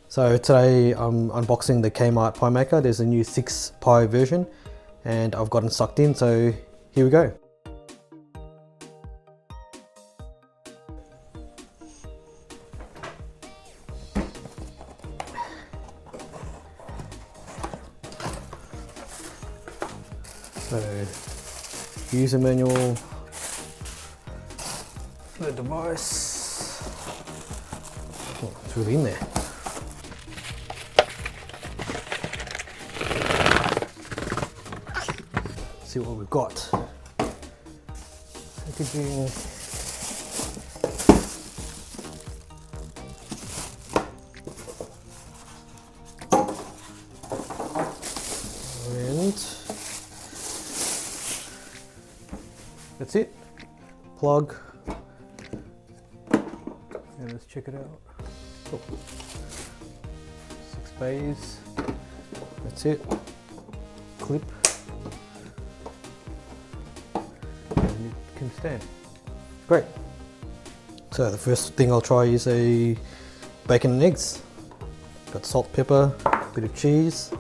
So today I'm unboxing the Kmart Pie Maker. There's a new 6 pie version and I've gotten sucked in, so here we go. So, user manual, the device, oh, it's really in there. See what we've got. Packaging. And that's it. Plug. And let's check it out. Oh. 6 bays. That's it. Clip. And it can stand. Great. So the first thing I'll try is a bacon and eggs. Got salt, pepper, a bit of cheese,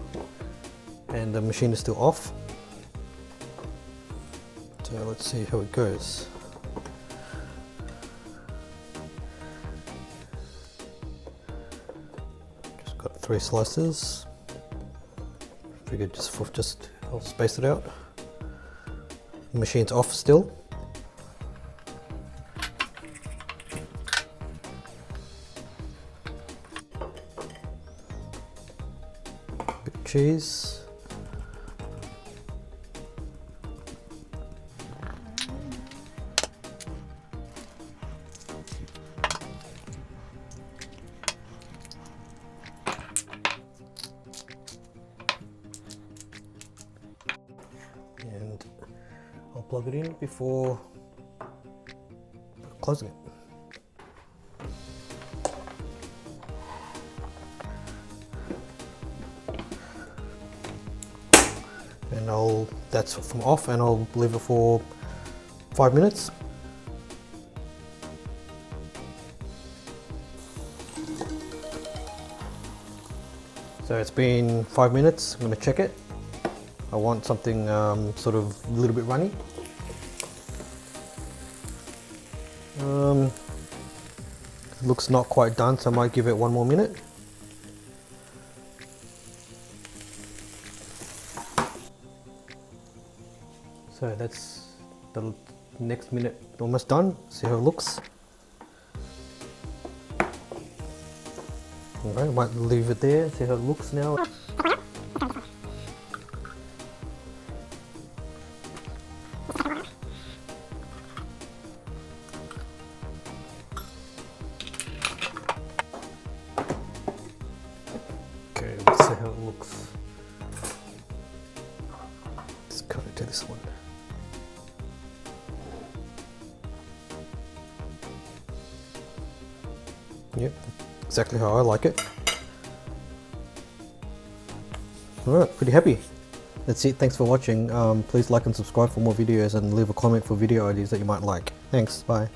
and the machine is still off. So let's see how it goes. Just got 3 slices. Figured just I'll space it out. The machine's off still. Bit of cheese. And I'll plug it in before closing it. And that's from off, and I'll leave it for 5 minutes. So it's been 5 minutes, I'm going to check it. I want something sort of a little bit runny. Looks not quite done, so I might give it 1 more minute. So that's the next minute almost done. See how it looks. Alright, I might leave it there, see how it looks now. Okay, let's see how it looks. Let's cut it to this one. Yep, exactly how I like it. Alright, pretty happy. That's it, thanks for watching. Please like and subscribe for more videos and leave a comment for video ideas that you might like. Thanks, bye.